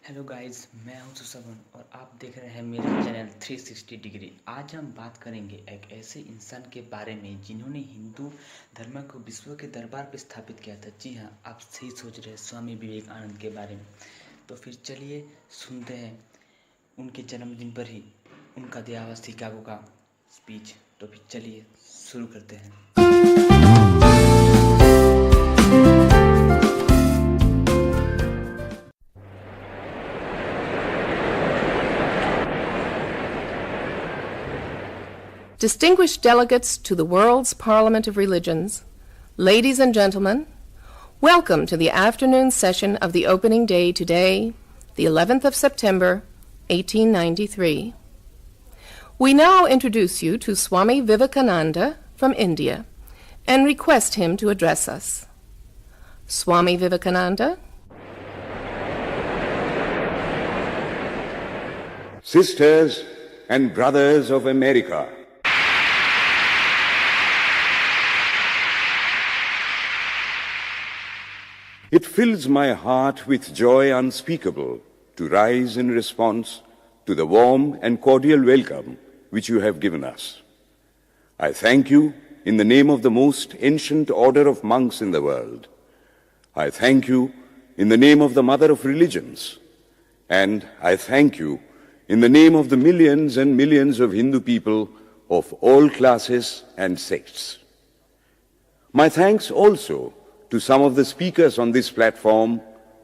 Hello guys, मैं हूं सुशोभन और आप देख रहे हैं मेरा चैनल 360 डिग्री। आज हम बात करेंगे एक ऐसे इंसान के बारे में जिन्होंने हिंदू धर्म को विश्व के दरबार पर स्थापित किया था। जी हाँ, आप सही सोच रहे हैं, स्वामी विवेकानंद के बारे में। तो फिर चलिए सुनते हैं उनके जन्मदिन पर ही उनका दिया हुआ शिकागो का स्पीच। तो फिर चलिए शुरू करते हैं। Distinguished delegates to the world's Parliament of Religions, ladies and gentlemen, welcome to the afternoon session of the opening day today, the 11th of September, 1893. We now introduce you to Swami Vivekananda from India and request him to address us. Swami Vivekananda. Sisters and brothers of America, it fills my heart with joy unspeakable to rise in response to the warm and cordial welcome which you have given us. I thank you in the name of the most ancient order of monks in the world. I thank you in the name of the mother of religions. And I thank you in the name of the millions and millions of Hindu people of all classes and sects. My thanks also to some of the speakers on this platform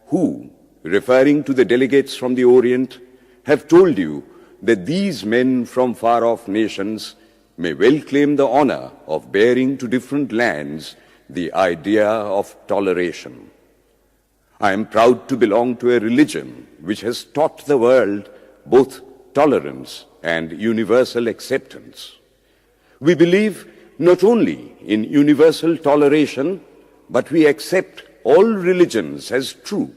who, referring to the delegates from the Orient, have told you that these men from far-off nations may well claim the honor of bearing to different lands the idea of toleration. I am proud to belong to a religion which has taught the world both tolerance and universal acceptance. We believe not only in universal toleration, but we accept all religions as true.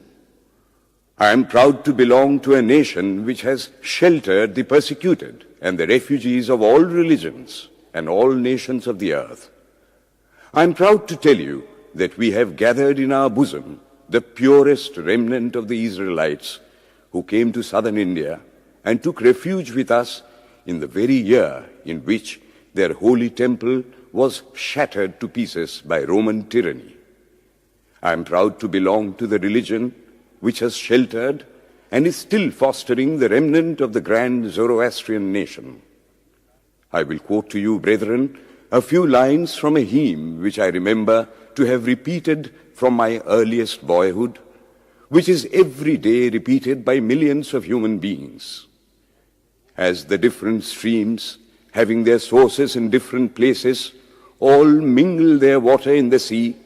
I am proud to belong to a nation which has sheltered the persecuted and the refugees of all religions and all nations of the earth. I am proud to tell you that we have gathered in our bosom the purest remnant of the Israelites who came to southern India and took refuge with us in the very year in which their holy temple was shattered to pieces by Roman tyranny. I am proud to belong to the religion which has sheltered and is still fostering the remnant of the grand Zoroastrian nation. I will quote to you, brethren, a few lines from a hymn which I remember to have repeated from my earliest boyhood, which is every day repeated by millions of human beings. As the different streams, having their sources in different places, all mingle their water in the sea,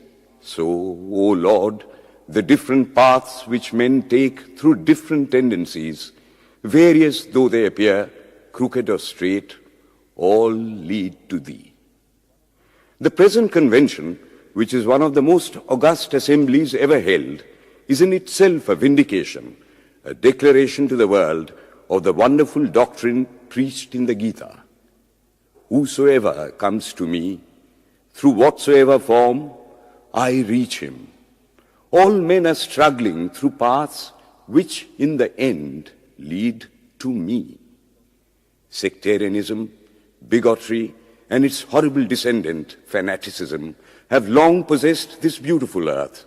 so, O Lord, the different paths which men take through different tendencies, various though they appear, crooked or straight, all lead to Thee. The present convention, which is one of the most august assemblies ever held, is in itself a vindication, a declaration to the world of the wonderful doctrine preached in the Gita. Whosoever comes to me, through whatsoever form, I reach him. All men are struggling through paths which in the end lead to me. Sectarianism, bigotry, and its horrible descendant, fanaticism, have long possessed this beautiful earth.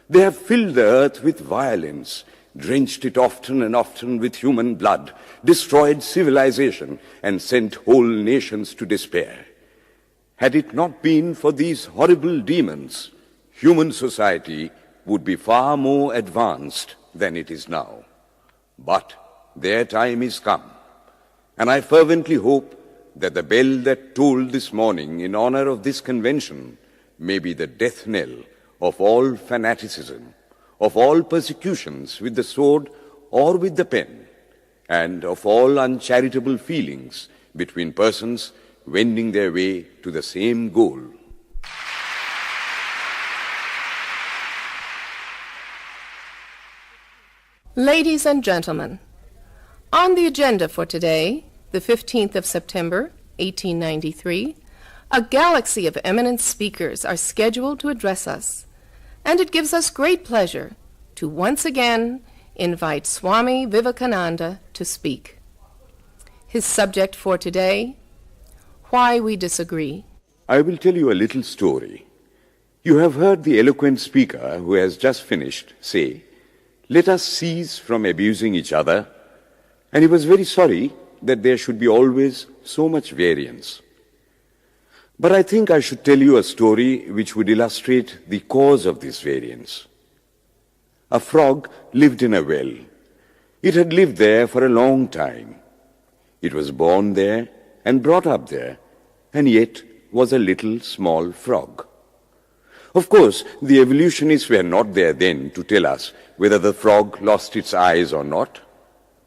They have filled the earth with violence, drenched it often and often with human blood, destroyed civilization, and sent whole nations to despair. Had it not been for these horrible demons, human society would be far more advanced than it is now. But their time is come, and I fervently hope that the bell that tolled this morning in honor of this convention may be the death knell of all fanaticism, of all persecutions with the sword or with the pen, and of all uncharitable feelings between persons wending their way to the same goal. Ladies and gentlemen, on the agenda for today, the 15th of September, 1893, a galaxy of eminent speakers are scheduled to address us, and it gives us great pleasure to once again invite Swami Vivekananda to speak. His subject for today, Why We Disagree. I will tell you a little story. You have heard the eloquent speaker who has just finished say, "Let us cease from abusing each other," and he was very sorry that there should be always so much variance. But I think I should tell you a story which would illustrate the cause of this variance. A frog lived in a well. It had lived there for a long time. It was born there and brought up there, and yet was a little small frog. Of course, the evolutionists were not there then to tell us whether the frog lost its eyes or not.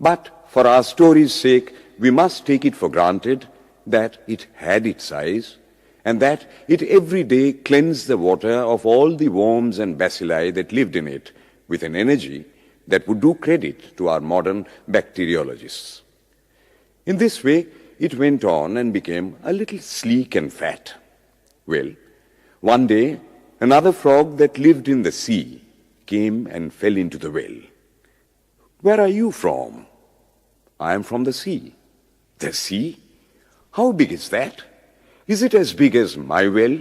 But for our story's sake, we must take it for granted that it had its eyes, and that it every day cleansed the water of all the worms and bacilli that lived in it with an energy that would do credit to our modern bacteriologists. In this way, it went on and became a little sleek and fat. Well, one day, another frog that lived in the sea came and fell into the well. "Where are you from?" "I am from the sea." "The sea? How big is that? Is it as big as my well?"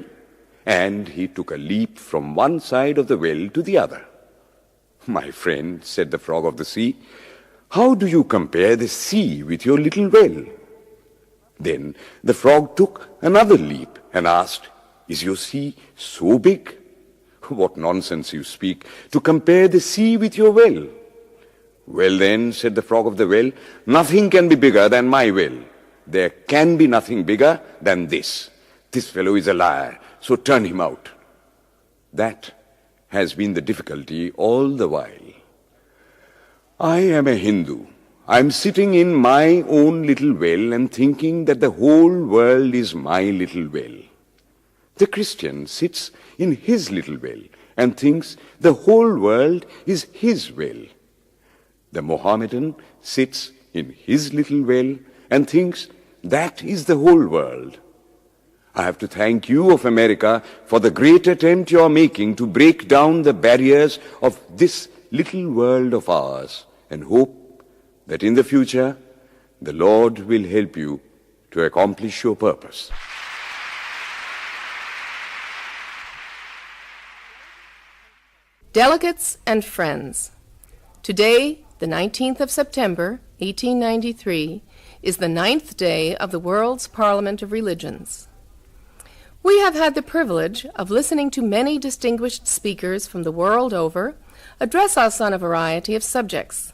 And he took a leap from one side of the well to the other. "My friend," said the frog of the sea, "how do you compare the sea with your little well?" Then the frog took another leap and asked, "Is your sea so big?" "What nonsense you speak, to compare the sea with your well." "Well then," said the frog of the well, "nothing can be bigger than my well. There can be nothing bigger than this. This fellow is a liar, so turn him out." That has been the difficulty all the while. I am a Hindu. I am sitting in my own little well and thinking that the whole world is my little well. The Christian sits in his little well and thinks the whole world is his well. The Mohammedan sits in his little well and thinks that is the whole world. I have to thank you of America for the great attempt you are making to break down the barriers of this little world of ours, and hope that in the future the Lord will help you to accomplish your purpose. Delegates and friends, today, the 19th of September, 1893, is the 9th day of the World's Parliament of Religions. We have had the privilege of listening to many distinguished speakers from the world over address us on a variety of subjects.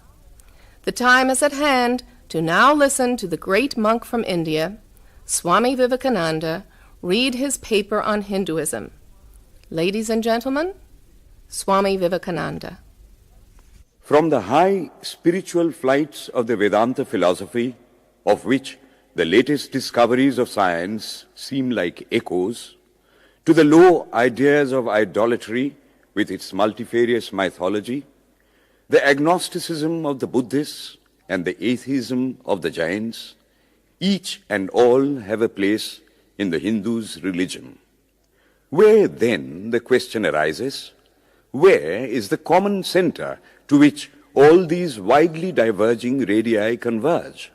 The time is at hand to now listen to the great monk from India, Swami Vivekananda, read his paper on Hinduism. Ladies and gentlemen, Swami Vivekananda. From the high spiritual flights of the Vedanta philosophy, of which the latest discoveries of science seem like echoes, to the low ideas of idolatry with its multifarious mythology, the agnosticism of the Buddhists and the atheism of the Jains, each and all have a place in the Hindu's religion. Where then, the question arises, where is the common center to which all these widely diverging radii converge?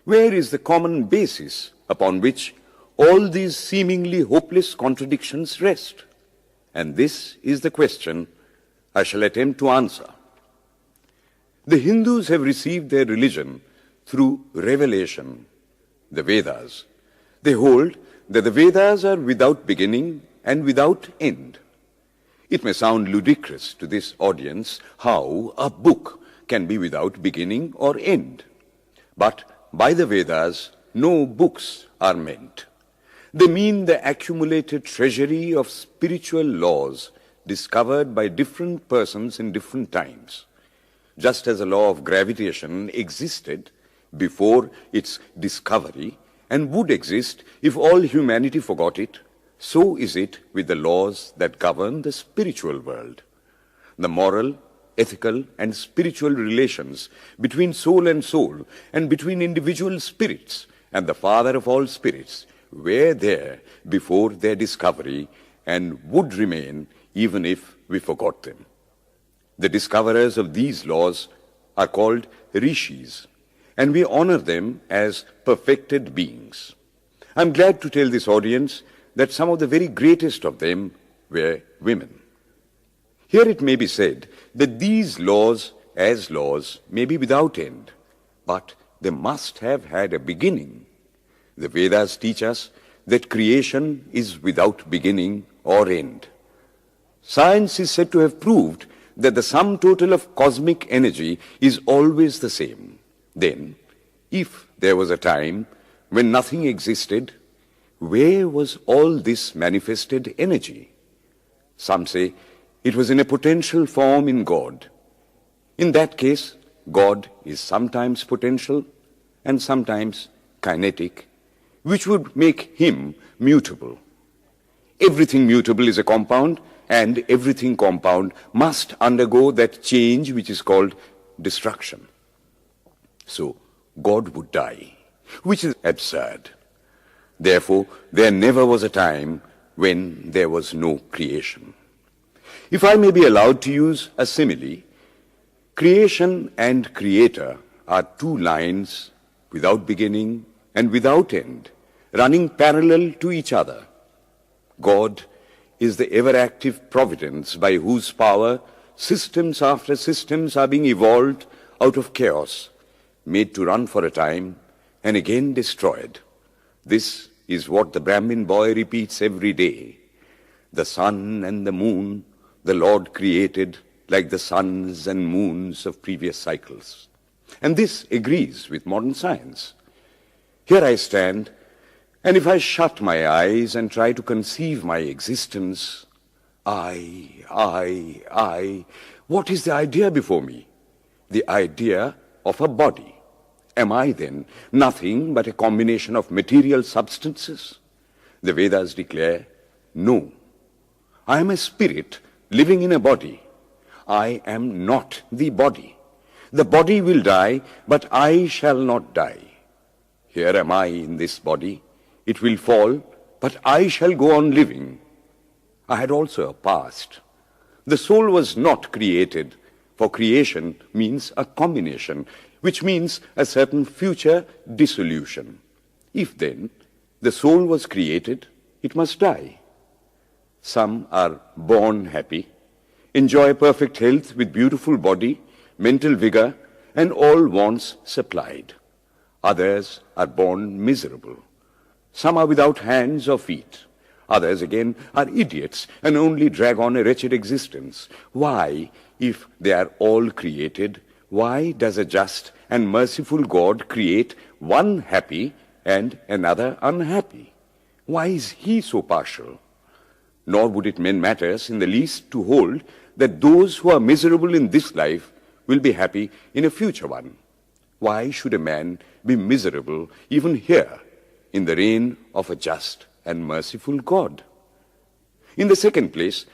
Where is the common basis upon which all these seemingly hopeless contradictions rest? And this is the question I shall attempt to answer. The Hindus have received their religion through revelation, the Vedas. They hold that the Vedas are without beginning and without end. It may sound ludicrous to this audience how a book can be without beginning or end. But by the Vedas, no books are meant. They mean the accumulated treasury of spiritual laws discovered by different persons in different times. Just as a law of gravitation existed before its discovery and would exist if all humanity forgot it, so is it with the laws that govern the spiritual world. The moral, ethical, and spiritual relations between soul and between individual spirits and the Father of all spirits were there before their discovery and would remain even if we forgot them. The discoverers of these laws are called rishis, and we honor them as perfected beings. I'm glad to tell this audience that some of the very greatest of them were women. Here it may be said that these laws, as laws, may be without end, but they must have had a beginning. The Vedas teach us that creation is without beginning or end. Science is said to have proved that the sum total of cosmic energy is always the same. Then, if there was a time when nothing existed, where was all this manifested energy? Some say it was in a potential form in God. In that case, God is sometimes potential and sometimes kinetic, which would make him mutable. Everything mutable is a compound, and everything compound must undergo that change which is called destruction. So, God would die, which is absurd. Therefore, there never was a time when there was no creation. If I may be allowed to use a simile, creation and creator are two lines without beginning and without end, running parallel to each other. God is the ever-active providence by whose power systems after systems are being evolved out of chaos, made to run for a time, and again destroyed. This is what the Brahmin boy repeats every day. The sun and the moon the Lord created like the suns and moons of previous cycles. And this agrees with modern science. Here I stand, and if I shut my eyes and try to conceive my existence, what is the idea before me? The idea of a body. Am I then nothing but a combination of material substances? The Vedas declare, no. I am a spirit living in a body. I am not the body. The body will die, but I shall not die. Here am I in this body. It will fall, but I shall go on living. I had also a past. The soul was not created, for creation means a combination, which means a certain future dissolution. If then the soul was created, it must die. Some are born happy, enjoy perfect health with beautiful body, mental vigor, and all wants supplied. Others are born miserable. Some are without hands or feet. Others again are idiots and only drag on a wretched existence. Why, if they are all created, why does a just and merciful God create one happy and another unhappy? Why is he so partial? Nor would it mend matters in the least to hold that those who are miserable in this life will be happy in a future one. Why should a man be miserable even here in the reign of a just and merciful God? In the second place,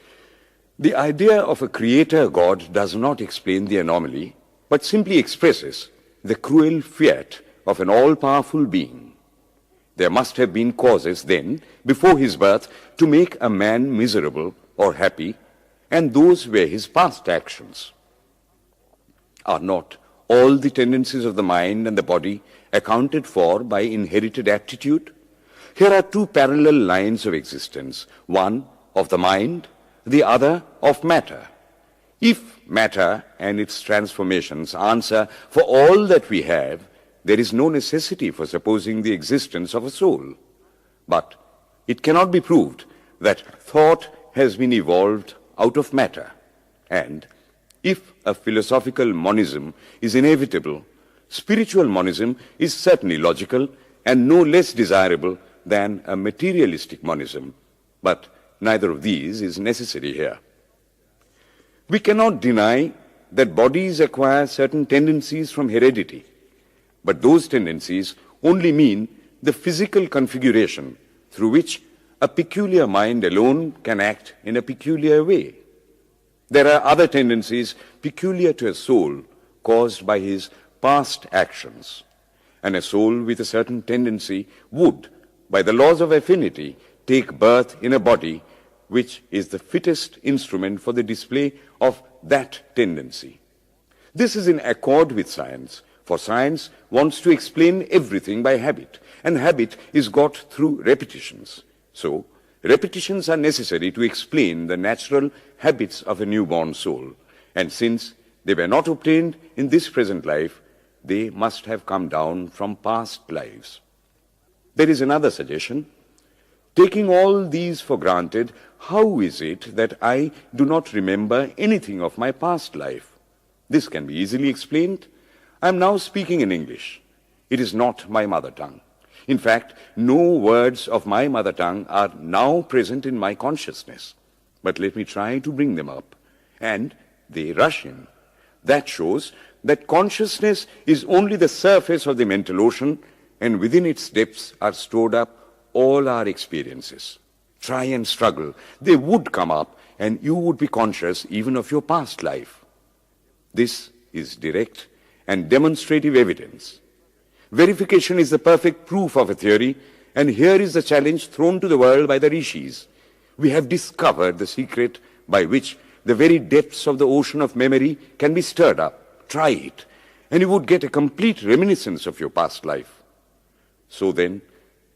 the idea of a creator God does not explain the anomaly, but simply expresses the cruel fiat of an all-powerful being. There must have been causes then, before his birth, to make a man miserable or happy, and those were his past actions. Are not all the tendencies of the mind and the body accounted for by inherited aptitude? Here are two parallel lines of existence, one of the mind, the other of matter. If matter and its transformations answer for all that we have, there is no necessity for supposing the existence of a soul. But it cannot be proved that thought has been evolved out of matter. And if a philosophical monism is inevitable, spiritual monism is certainly logical and no less desirable than a materialistic monism. But neither of these is necessary here. We cannot deny that bodies acquire certain tendencies from heredity, but those tendencies only mean the physical configuration through which a peculiar mind alone can act in a peculiar way. There are other tendencies peculiar to a soul caused by his past actions, and a soul with a certain tendency would, by the laws of affinity, take birth in a body which is the fittest instrument for the display of that tendency. This is in accord with science, for science wants to explain everything by habit, and habit is got through repetitions. So, repetitions are necessary to explain the natural habits of a newborn soul, and since they were not obtained in this present life, they must have come down from past lives. There is another suggestion. Taking all these for granted, how is it that I do not remember anything of my past life? This can be easily explained. I am now speaking in English. It is not my mother tongue. In fact, no words of my mother tongue are now present in my consciousness. But let me try to bring them up. And they rush in. That shows that consciousness is only the surface of the mental ocean, and within its depths are stored up all our experiences. Try and struggle. They would come up, and you would be conscious even of your past life. This is direct and demonstrative evidence. Verification is the perfect proof of a theory, and here is the challenge thrown to the world by the rishis. We have discovered the secret by which the very depths of the ocean of memory can be stirred up. Try it, and you would get a complete reminiscence of your past life. So then,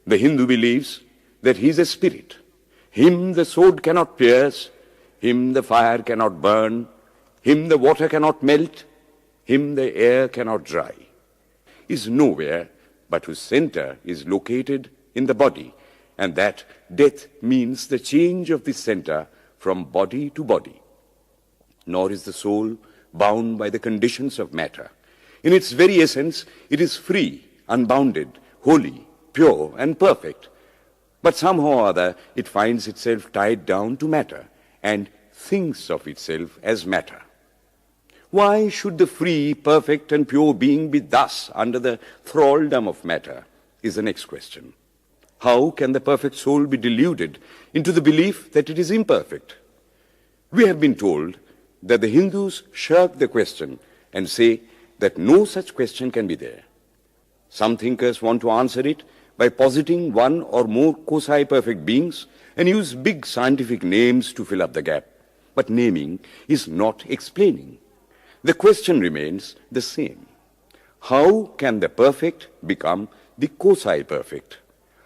the Hindu believes that he is a spirit. Him the sword cannot pierce, him the fire cannot burn, him the water cannot melt, him the air cannot dry. Is nowhere but whose center is located in the body, and that death means the change of this center from body to body. Nor is the soul bound by the conditions of matter. In its very essence, it is free, unbounded, holy, pure, and perfect. But somehow or other, it finds itself tied down to matter and thinks of itself as matter. Why should the free, perfect, and pure being be thus under the thraldom of matter, is the next question. How can the perfect soul be deluded into the belief that it is imperfect? We have been told that the Hindus shirk the question and say that no such question can be there. Some thinkers want to answer it by positing one or more quasi-perfect beings and use big scientific names to fill up the gap. But naming is not explaining. The question remains the same. How can the perfect become the quasi-perfect?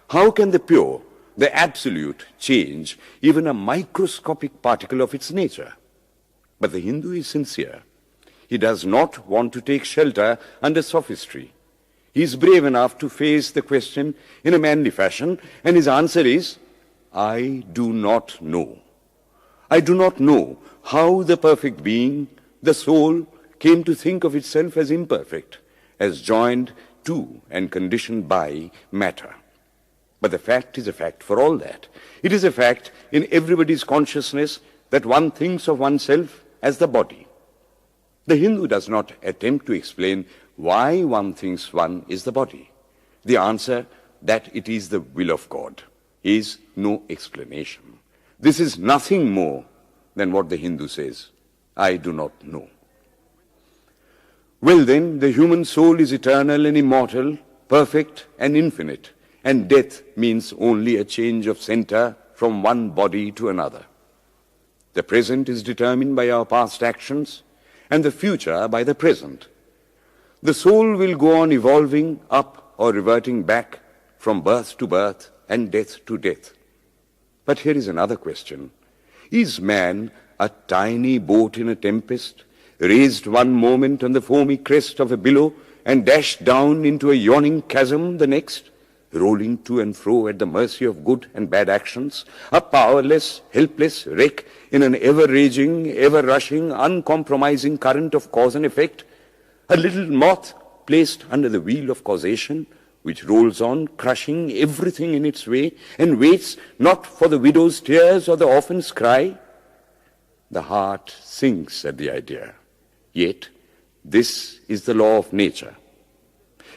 How can the pure, the absolute, change even a microscopic particle of its nature? But the Hindu is sincere. He does not want to take shelter under sophistry. He is brave enough to face the question in a manly fashion, and his answer is, I do not know. I do not know how the perfect being, the soul, came to think of itself as imperfect, as joined to and conditioned by matter. But the fact is a fact for all that. It is a fact in everybody's consciousness that one thinks of oneself as the body. The Hindu does not attempt to explain why one thinks one is the body. The answer, that it is the will of God, is no explanation. This is nothing more than what the Hindu says, I do not know. Well then, the human soul is eternal and immortal, perfect and infinite, and death means only a change of center from one body to another. The present is determined by our past actions, and the future by the present. The soul will go on evolving up or reverting back from birth to birth and death to death. But here is another question. Is man a tiny boat in a tempest, raised one moment on the foamy crest of a billow and dashed down into a yawning chasm the next, rolling to and fro at the mercy of good and bad actions, a powerless, helpless wreck in an ever-raging, ever-rushing, uncompromising current of cause and effect, a little moth placed under the wheel of causation, which rolls on, crushing everything in its way, and waits not for the widow's tears or the orphan's cry? The heart sinks at the idea. Yet, this is the law of nature.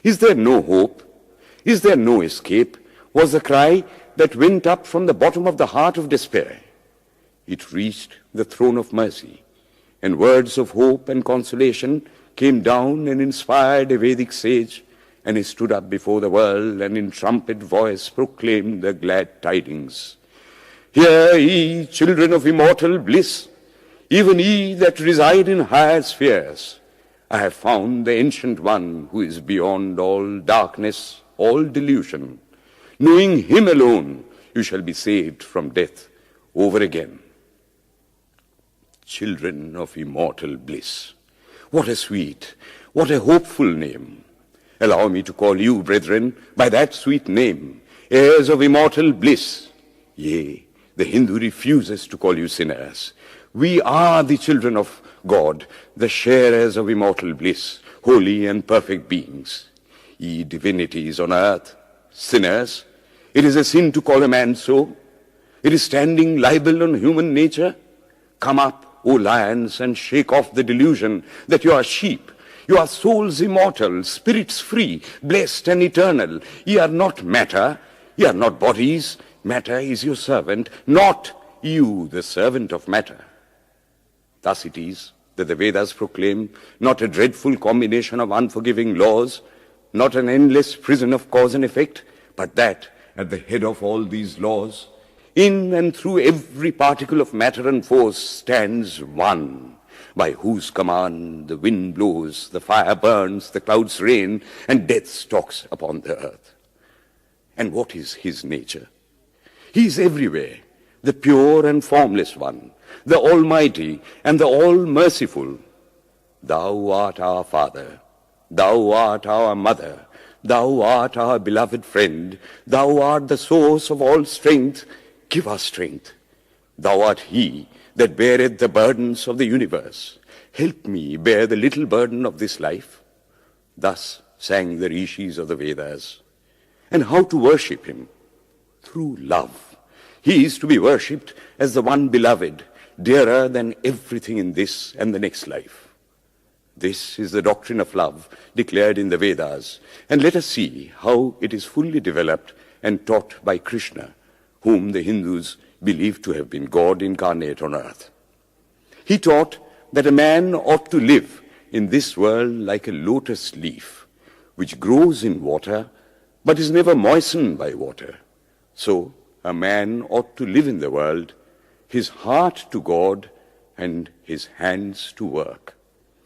Is there no hope? Is there no escape? Was the cry that went up from the bottom of the heart of despair. It reached the throne of mercy, and words of hope and consolation came down and inspired a Vedic sage, and he stood up before the world and in trumpet voice proclaimed the glad tidings. Hear ye, children of immortal bliss, Even ye that reside in higher spheres, I have found the ancient one who is beyond all darkness, all delusion. Knowing him alone, you shall be saved from death over again. Children of immortal bliss. What a sweet, what a hopeful name. Allow me to call you, brethren, by that sweet name, heirs of immortal bliss. Yea, the Hindu refuses to call you sinners. We are the children of God, the sharers of immortal bliss, holy and perfect beings. Ye divinities on earth, sinners, it is a sin to call a man so. It is standing libel on human nature. Come up, O lions, and shake off the delusion that you are sheep. You are souls immortal, spirits free, blessed and eternal. Ye are not matter, ye are not bodies. Matter is your servant, not you the servant of matter. Thus it is that the Vedas proclaim not a dreadful combination of unforgiving laws, not an endless prison of cause and effect, but that at the head of all these laws, in and through every particle of matter and force stands one, by whose command the wind blows, the fire burns, the clouds rain, and death stalks upon the earth. And what is his nature? He is everywhere, the pure and formless one, the Almighty and the All-Merciful. Thou art our Father, thou art our Mother, thou art our beloved friend, thou art the source of all strength. Give us strength. Thou art he that beareth the burdens of the universe. Help me bear the little burden of this life. Thus sang the rishis of the Vedas. And how to worship him? Through love. He is to be worshipped as the one beloved, dearer than everything in this and the next life. This is the doctrine of love declared in the Vedas, and let us see how it is fully developed and taught by Krishna, whom the Hindus believe to have been God incarnate on earth. He taught that a man ought to live in this world like a lotus leaf, which grows in water, but is never moistened by water. So a man ought to live in the world, his heart to God and his hands to work.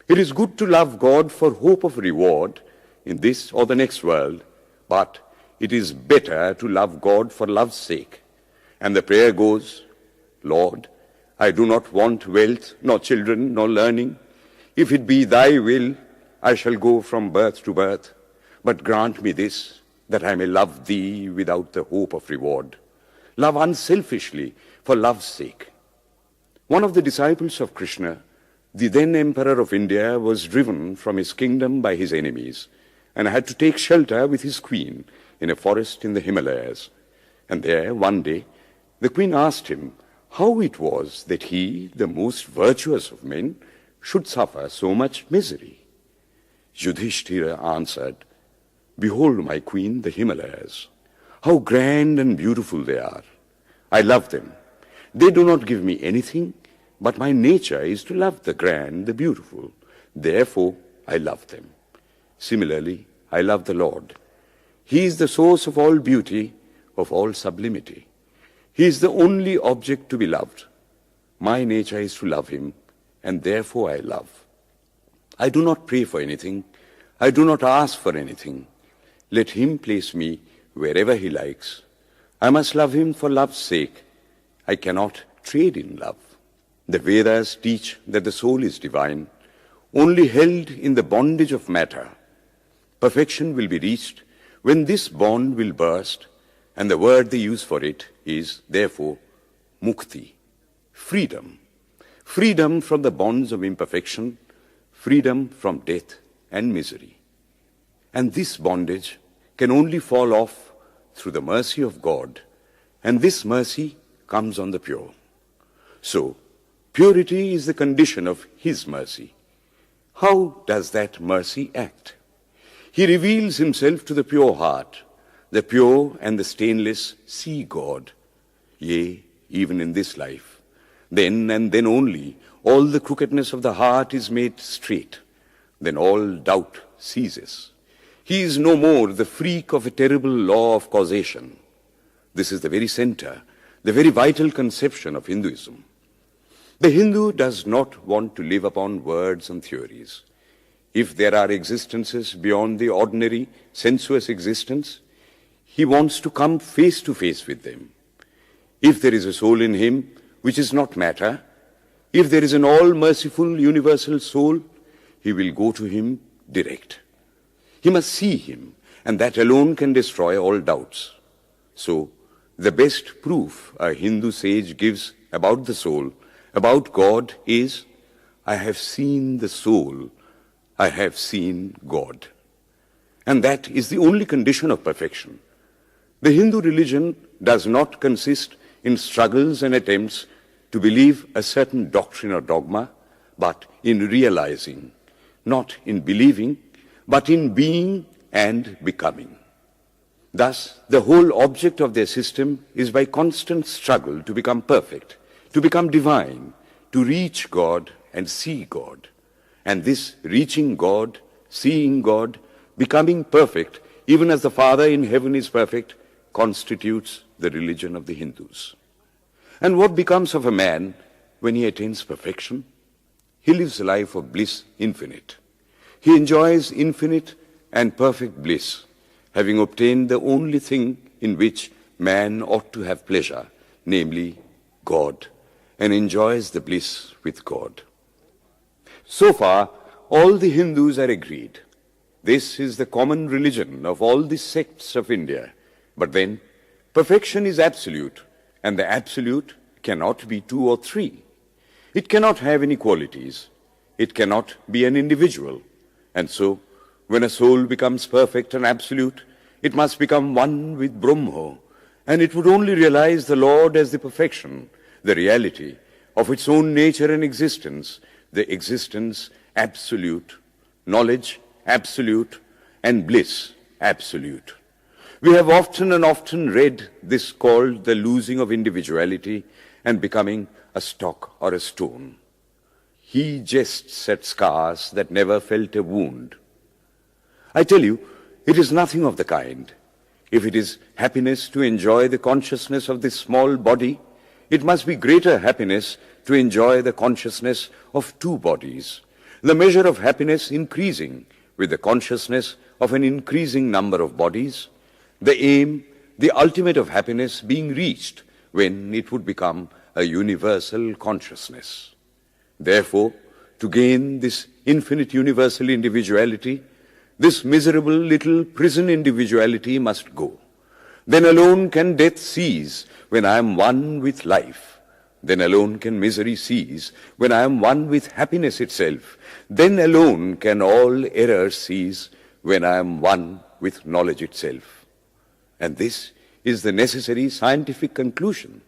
It is good to love God for hope of reward in this or the next world, but it is better to love God for love's sake. And the prayer goes, Lord, I do not want wealth, nor children, nor learning. If it be thy will, I shall go from birth to birth. But grant me this, that I may love thee without the hope of reward. Love unselfishly for love's sake. One of the disciples of Krishna, the then Emperor of India, was driven from his kingdom by his enemies and had to take shelter with his queen in a forest in the Himalayas. And there, one day, the queen asked him how it was that he, the most virtuous of men, should suffer so much misery. Yudhishthira answered, Behold, my queen, the Himalayas. How grand and beautiful they are. I love them. They do not give me anything, but my nature is to love the grand, the beautiful. Therefore, I love them. Similarly, I love the Lord. He is the source of all beauty, of all sublimity. He is the only object to be loved. My nature is to love him, and therefore I love. I do not pray for anything. I do not ask for anything. Let him place me wherever he likes. I must love him for love's sake. I cannot trade in love. The Vedas teach that the soul is divine, only held in the bondage of matter. Perfection will be reached when this bond will burst, and the word they use for it is, therefore, mukti, freedom. Freedom from the bonds of imperfection, freedom from death and misery. And this bondage can only fall off through the mercy of God, and this mercy comes on the pure. So, purity is the condition of his mercy. How does that mercy act? He reveals himself to the pure heart. The pure and the stainless see God, yea, even in this life. Then and then only, all the crookedness of the heart is made straight. Then all doubt ceases. He is no more the freak of a terrible law of causation. This is the very center, the very vital conception of Hinduism. The Hindu does not want to live upon words and theories. If there are existences beyond the ordinary sensuous existence, he wants to come face to face with them. If there is a soul in him which is not matter, if there is an all-merciful universal soul, he will go to him direct. He must see him, and that alone can destroy all doubts. So, the best proof a Hindu sage gives about the soul, about God, is, I have seen the soul, I have seen God. And that is the only condition of perfection. The Hindu religion does not consist in struggles and attempts to believe a certain doctrine or dogma, but in realizing, not in believing, but in being and becoming. Thus, the whole object of their system is by constant struggle to become perfect, to become divine, to reach God and see God. And this reaching God, seeing God, becoming perfect, even as the Father in heaven is perfect, constitutes the religion of the Hindus. And what becomes of a man when he attains perfection? He lives a life of bliss infinite. He enjoys infinite and perfect bliss, having obtained the only thing in which man ought to have pleasure, namely God, and enjoys the bliss with God. So far, all the Hindus are agreed. This is the common religion of all the sects of India. But then, perfection is absolute, and the absolute cannot be two or three. It cannot have any qualities. It cannot be an individual. And so, when a soul becomes perfect and absolute, it must become one with Brahma, and it would only realize the Lord as the perfection, the reality of its own nature and existence, the existence absolute, knowledge absolute, and bliss absolute. We have often and often read this called the losing of individuality and becoming a stock or a stone. He jests at scars that never felt a wound. I tell you, it is nothing of the kind. If it is happiness to enjoy the consciousness of this small body, it must be greater happiness to enjoy the consciousness of two bodies, the measure of happiness increasing with the consciousness of an increasing number of bodies, the aim, the ultimate of happiness being reached when it would become a universal consciousness. Therefore, to gain this infinite universal individuality, this miserable little prison individuality must go. Then alone can death cease when I am one with life. Then alone can misery cease when I am one with happiness itself. Then alone can all error cease when I am one with knowledge itself. And this is the necessary scientific conclusion.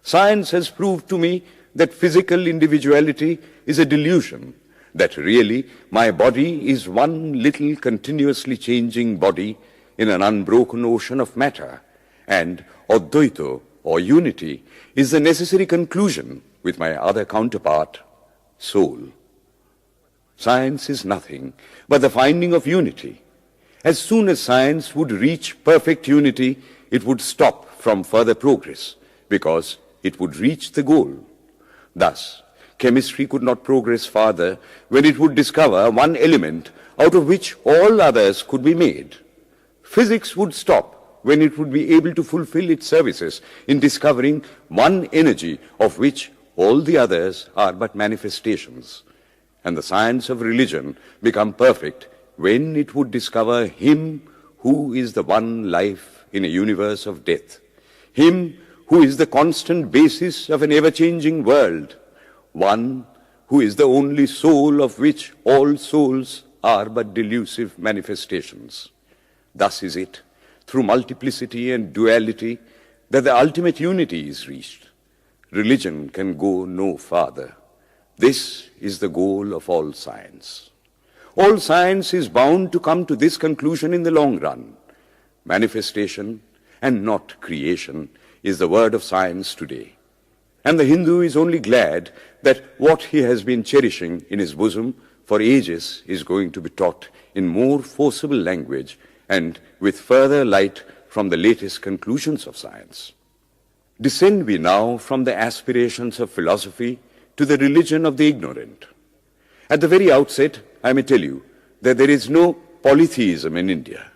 Science has proved to me that physical individuality is a delusion, that really my body is one little continuously changing body in an unbroken ocean of matter, and Advaita, or unity, is the necessary conclusion with my other counterpart, soul. Science is nothing but the finding of unity. As soon as science would reach perfect unity, it would stop from further progress, because it would reach the goal. Thus, chemistry could not progress farther when it would discover one element out of which all others could be made. Physics would stop when it would be able to fulfill its services in discovering one energy of which all the others are but manifestations. And the science of religion become perfect when it would discover Him who is the one life in a universe of death, Him who is the constant basis of an ever-changing world, one who is the only soul of which all souls are but delusive manifestations. Thus is it, through multiplicity and duality, that the ultimate unity is reached. Religion can go no farther. This is the goal of all science. All science is bound to come to this conclusion in the long run. Manifestation and not creation is the word of science today. And the Hindu is only glad that what he has been cherishing in his bosom for ages is going to be taught in more forcible language and with further light from the latest conclusions of science. Descend we now from the aspirations of philosophy to the religion of the ignorant. At the very outset, I may tell you that there is no polytheism in India.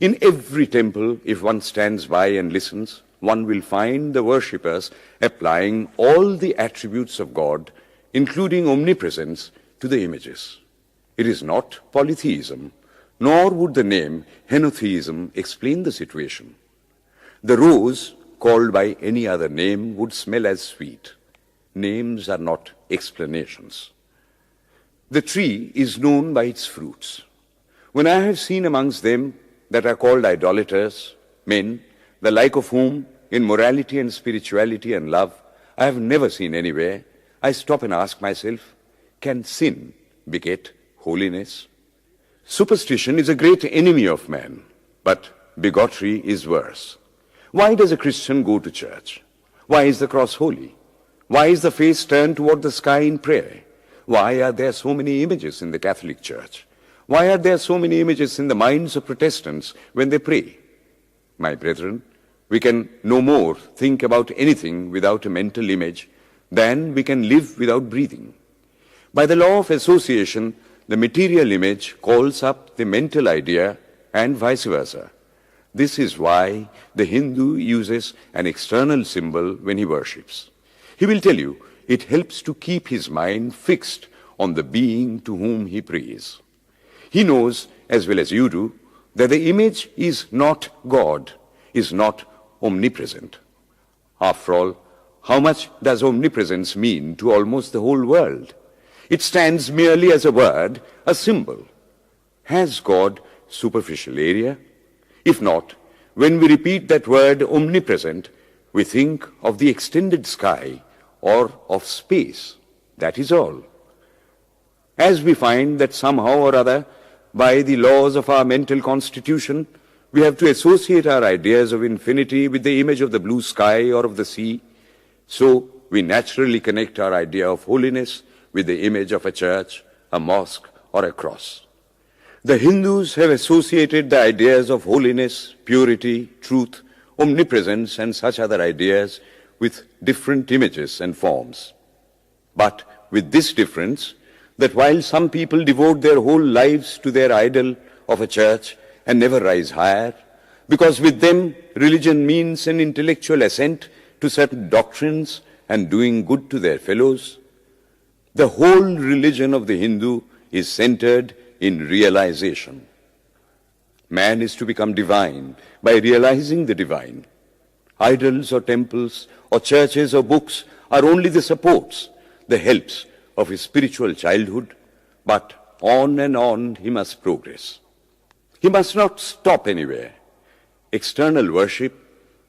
In every temple, if one stands by and listens, one will find the worshippers applying all the attributes of God, including omnipresence, to the images. It is not polytheism, nor would the name henotheism explain the situation. The rose, called by any other name, would smell as sweet. Names are not explanations. The tree is known by its fruits. When I have seen amongst them that are called idolaters, men, the like of whom, in morality and spirituality and love, I have never seen anywhere, I stop and ask myself, can sin beget holiness? Superstition is a great enemy of man, but bigotry is worse. Why does a Christian go to church? Why is the cross holy? Why is the face turned toward the sky in prayer? Why are there so many images in the Catholic Church? Why are there so many images in the minds of Protestants when they pray? My brethren, we can no more think about anything without a mental image than we can live without breathing. By the law of association, the material image calls up the mental idea and vice versa. This is why the Hindu uses an external symbol when he worships. He will tell you it helps to keep his mind fixed on the being to whom he prays. He knows, as well as you do, that the image is not God, is not omnipresent. After all, how much does omnipresence mean to almost the whole world? It stands merely as a word, a symbol. Has God superficial area? If not, when we repeat that word omnipresent, we think of the extended sky or of space. That is all. As we find that somehow or other, by the laws of our mental constitution, we have to associate our ideas of infinity with the image of the blue sky or of the sea, so we naturally connect our idea of holiness with the image of a church, a mosque, or a cross. The Hindus have associated the ideas of holiness, purity, truth, omnipresence, and such other ideas with different images and forms. But with this difference, that while some people devote their whole lives to their idol of a church and never rise higher, because with them religion means an intellectual assent to certain doctrines and doing good to their fellows, the whole religion of the Hindu is centered in realization. Man is to become divine by realizing the divine. Idols or temples or churches or books are only the supports, the helps of his spiritual childhood, but on and on he must progress. He must not stop anywhere. External worship,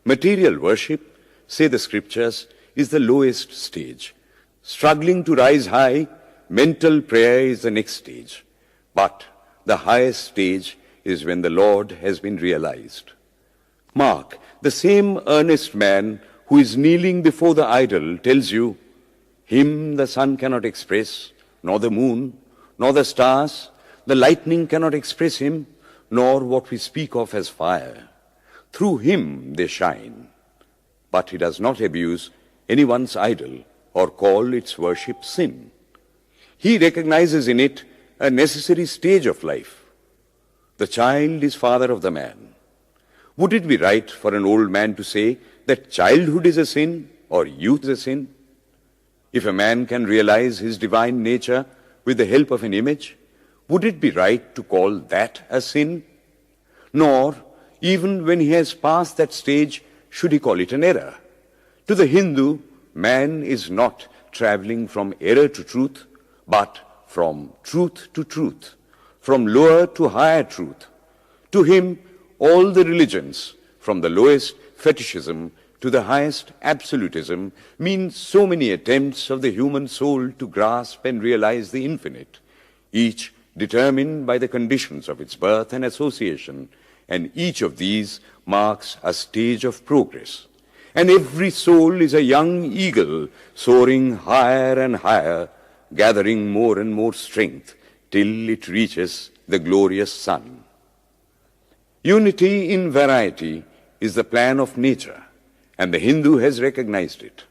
material worship, say the scriptures, is the lowest stage. Struggling to rise high, mental prayer is the next stage. But the highest stage is when the Lord has been realized. Mark, the same earnest man who is kneeling before the idol tells you, him the sun cannot express, nor the moon, nor the stars, the lightning cannot express him, nor what we speak of as fire. Through him they shine. But he does not abuse anyone's idol or call its worship sin. He recognizes in it a necessary stage of life. The child is father of the man. Would it be right for an old man to say that childhood is a sin or youth is a sin? If a man can realize his divine nature with the help of an image, would it be right to call that a sin? Nor, even when he has passed that stage, should he call it an error. To the Hindu, man is not traveling from error to truth, but from truth to truth, from lower to higher truth. To him, all the religions, from the lowest fetishism to the highest absolutism, mean so many attempts of the human soul to grasp and realize the infinite, each determined by the conditions of its birth and association, and each of these marks a stage of progress. And every soul is a young eagle soaring higher and higher, gathering more and more strength till it reaches the glorious sun. Unity in variety is the plan of nature, and the Hindu has recognized it.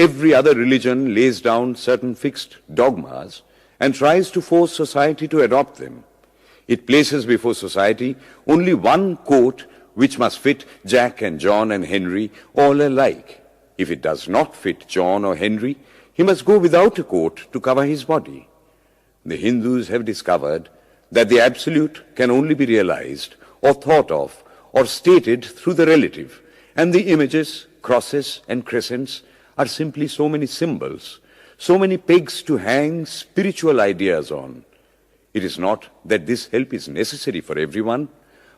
Every other religion lays down certain fixed dogmas and tries to force society to adopt them. It places before society only one coat which must fit Jack and John and Henry all alike. If it does not fit John or Henry, he must go without a coat to cover his body. The Hindus have discovered that the absolute can only be realized or thought of or stated through the relative, and the images, crosses and crescents are simply so many symbols, so many pegs to hang spiritual ideas on. It is not that this help is necessary for everyone,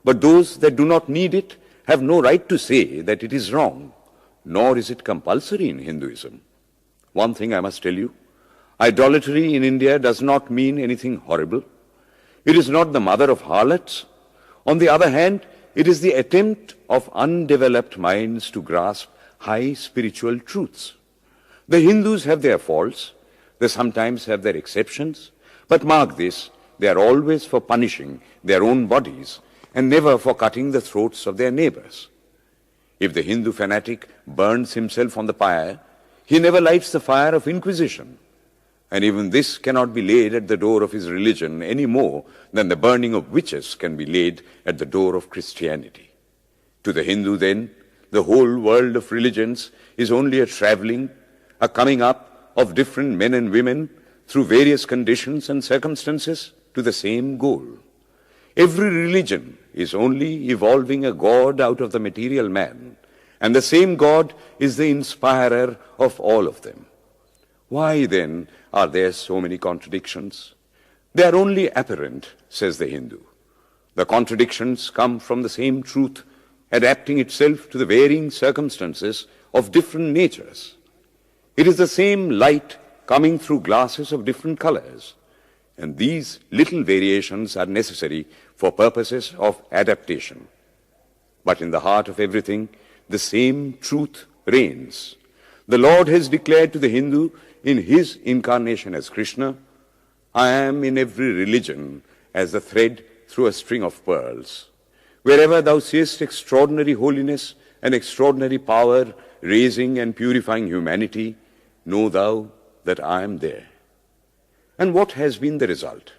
but those that do not need it have no right to say that it is wrong, nor is it compulsory in Hinduism. One thing I must tell you, idolatry in India does not mean anything horrible. It is not the mother of harlots. On the other hand, it is the attempt of undeveloped minds to grasp high spiritual truths. The Hindus have their faults, they sometimes have their exceptions, but mark this, they are always for punishing their own bodies and never for cutting the throats of their neighbors. If the Hindu fanatic burns himself on the pyre, he never lights the fire of inquisition. And even this cannot be laid at the door of his religion any more than the burning of witches can be laid at the door of Christianity. To the Hindu, then, the whole world of religions is only a traveling, a coming up of different men and women through various conditions and circumstances to the same goal. Every religion is only evolving a God out of the material man, and the same God is the inspirer of all of them. Why, then, are there so many contradictions? They are only apparent, says the Hindu. The contradictions come from the same truth, adapting itself to the varying circumstances of different natures. It is the same light coming through glasses of different colors, and these little variations are necessary for purposes of adaptation. But in the heart of everything, the same truth reigns. The Lord has declared to the Hindu in his incarnation as Krishna, I am in every religion as the thread through a string of pearls. Wherever thou seest extraordinary holiness and extraordinary power raising and purifying humanity, know thou that I am there. And what has been the result?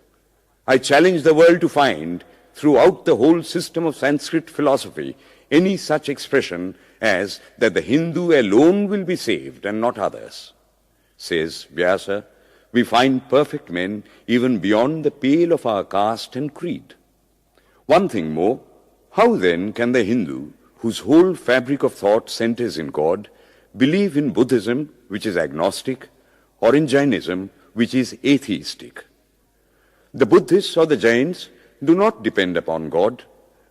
I challenge the world to find throughout the whole system of Sanskrit philosophy any such expression as that the Hindu alone will be saved and not others. Says Vyasa, we find perfect men even beyond the pale of our caste and creed. One thing more, how then can the Hindu, whose whole fabric of thought centers in God, believe in Buddhism, which is agnostic, or in Jainism, which is atheistic? The Buddhists or the Jains do not depend upon God,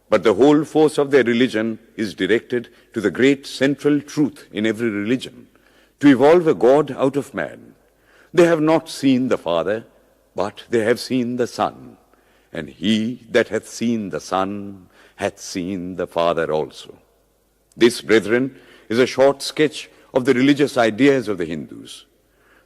but the whole force of their religion is directed to the great central truth in every religion, to evolve a God out of man. They have not seen the Father, but they have seen the Son, and he that hath seen the Son hath seen the Father also. This, brethren, is a short sketch of the religious ideas of the Hindus.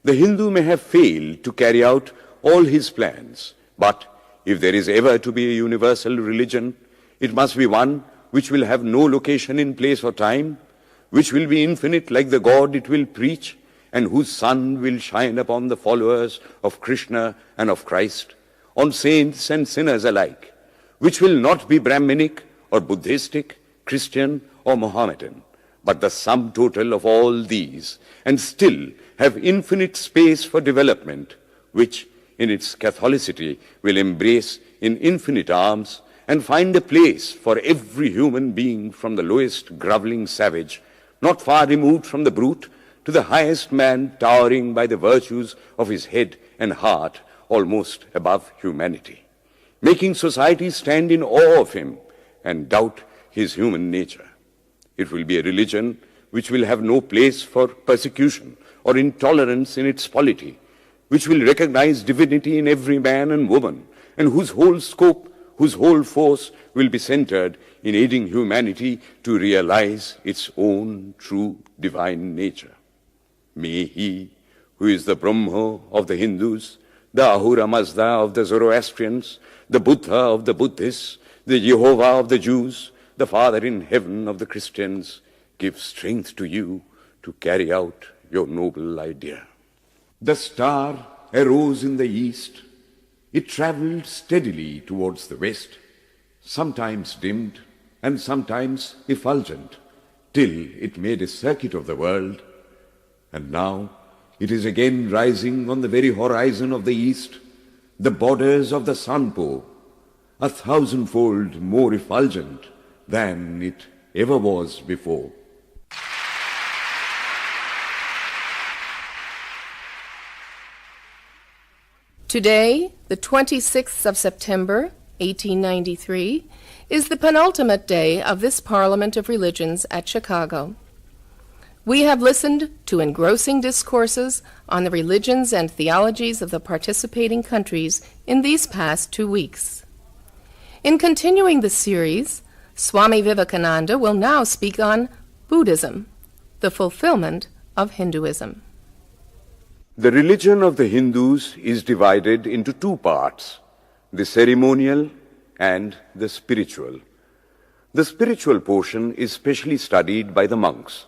The Hindu may have failed to carry out all his plans, but if there is ever to be a universal religion, it must be one which will have no location in place or time, which will be infinite like the God it will preach, and whose sun will shine upon the followers of Krishna and of Christ, on saints and sinners alike, which will not be Brahminic or Buddhistic, Christian or Mohammedan, but the sum total of all these, and still have infinite space for development, which in its Catholicity will embrace in infinite arms and find a place for every human being from the lowest groveling savage, not far removed from the brute, to the highest man towering by the virtues of his head and heart almost above humanity, making society stand in awe of him and doubt his human nature. It will be a religion which will have no place for persecution or intolerance in its polity, which will recognize divinity in every man and woman, and whose whole scope, whose whole force will be centered in aiding humanity to realize its own true divine nature. May he, who is the Brahma of the Hindus, the Ahura Mazda of the Zoroastrians, the Buddha of the Buddhists, the Jehovah of the Jews, the Father in heaven of the Christians, give strength to you to carry out your noble idea. The star arose in the east. It travelled steadily towards the west, sometimes dimmed and sometimes effulgent, till it made a circuit of the world. And now it is again rising on the very horizon of the east, the borders of the sun-pole, 1,000-fold more effulgent than it ever was before. Today, the 26th of September, 1893, is the penultimate day of this Parliament of Religions at Chicago. We have listened to engrossing discourses on the religions and theologies of the participating countries in these past 2 weeks. In continuing the series, Swami Vivekananda will now speak on Buddhism, the fulfillment of Hinduism. The religion of the Hindus is divided into two parts, the ceremonial and the spiritual. The spiritual portion is specially studied by the monks.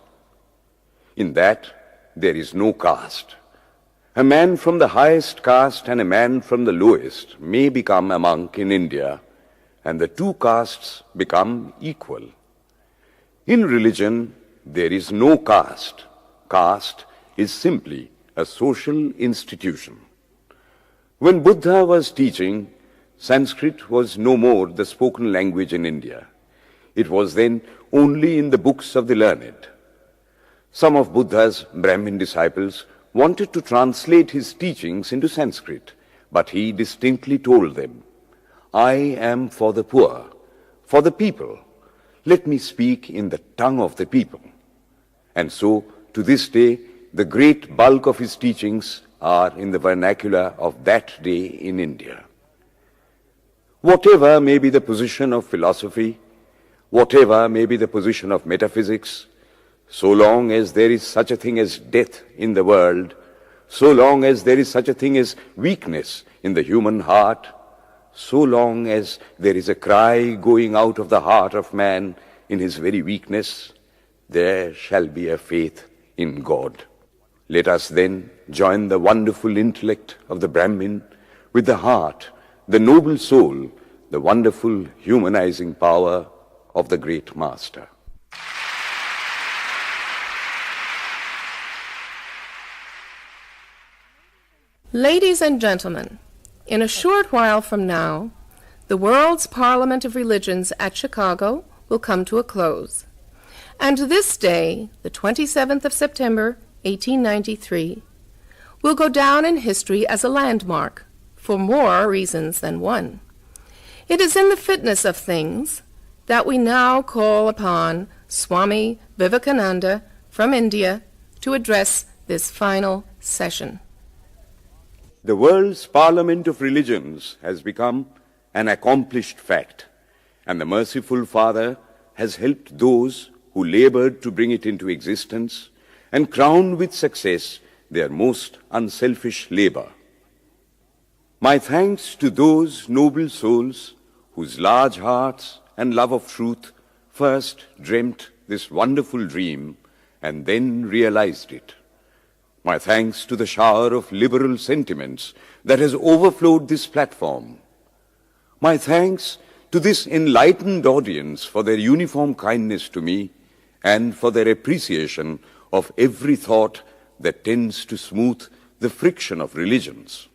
In that, there is no caste. A man from the highest caste and a man from the lowest may become a monk in India, and the two castes become equal. In religion, there is no caste. Caste is simply a social institution. When Buddha was teaching, Sanskrit was no more the spoken language in India. It was then only in the books of the learned. Some of Buddha's Brahmin disciples wanted to translate his teachings into Sanskrit, but he distinctly told them, "I am for the poor, for the people. Let me speak in the tongue of the people." And so, to this day, the great bulk of his teachings are in the vernacular of that day in India. Whatever may be the position of philosophy, whatever may be the position of metaphysics, so long as there is such a thing as death in the world, so long as there is such a thing as weakness in the human heart, so long as there is a cry going out of the heart of man in his very weakness, there shall be a faith in God. Let us then join the wonderful intellect of the Brahmin with the heart, the noble soul, the wonderful humanizing power of the great Master. Ladies and gentlemen, in a short while from now, the World's Parliament of Religions at Chicago will come to a close. And this day, the 27th of September, 1893, will go down in history as a landmark for more reasons than one. It is in the fitness of things that we now call upon Swami Vivekananda from India to address this final session. The world's Parliament of Religions has become an accomplished fact, and the merciful Father has helped those who labored to bring it into existence and crown with success their most unselfish labor. My thanks to those noble souls whose large hearts and love of truth first dreamt this wonderful dream and then realized it. My thanks to the shower of liberal sentiments that has overflowed this platform. My thanks to this enlightened audience for their uniform kindness to me and for their appreciation of every thought that tends to smooth the friction of religions.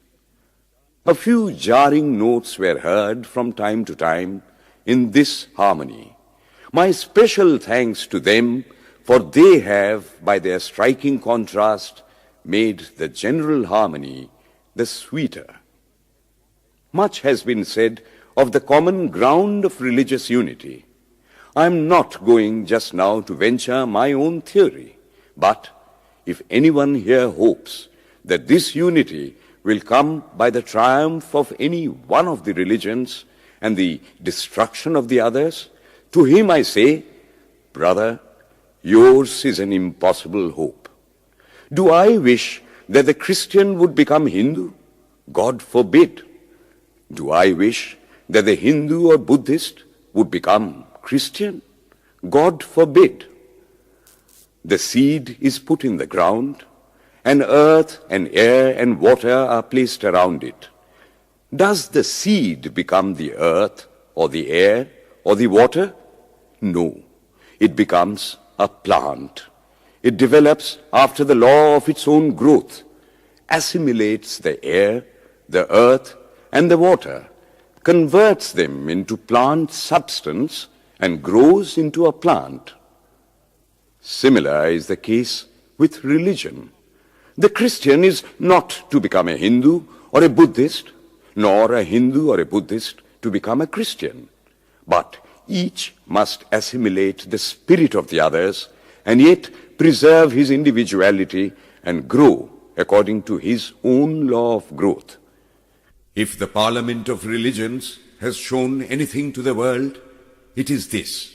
A few jarring notes were heard from time to time in this harmony. My special thanks to them, for they have, by their striking contrast, made the general harmony the sweeter. Much has been said of the common ground of religious unity. I am not going just now to venture my own theory, but if anyone here hopes that this unity will come by the triumph of any one of the religions and the destruction of the others, to him I say, brother, yours is an impossible hope. Do I wish that the Christian would become Hindu? God forbid. Do I wish that the Hindu or Buddhist would become Christian? God forbid. The seed is put in the ground, and earth and air and water are placed around it. Does the seed become the earth or the air or the water? No, it becomes a plant. It develops after the law of its own growth, assimilates the air, the earth, and the water, converts them into plant substance, and grows into a plant. Similar is the case with religion. The Christian is not to become a Hindu or a Buddhist, nor a Hindu or a Buddhist to become a Christian, but each must assimilate the spirit of the others and yet preserve his individuality and grow according to his own law of growth. If the Parliament of Religions has shown anything to the world, it is this.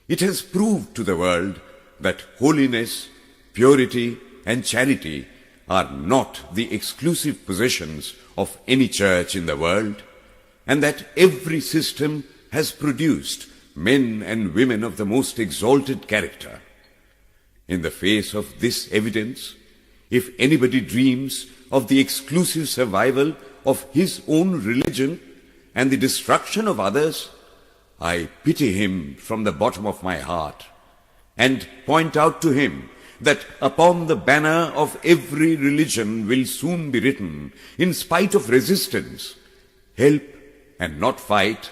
It has proved to the world that holiness, purity, and charity are not the exclusive possessions of any church in the world, and that every system has produced men and women of the most exalted character. In the face of this evidence, if anybody dreams of the exclusive survival of his own religion and the destruction of others, I pity him from the bottom of my heart and point out to him that upon the banner of every religion will soon be written, in spite of resistance, help and not fight,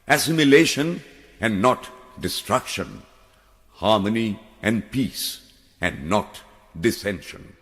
assimilation and not destruction, harmony and peace and not dissension.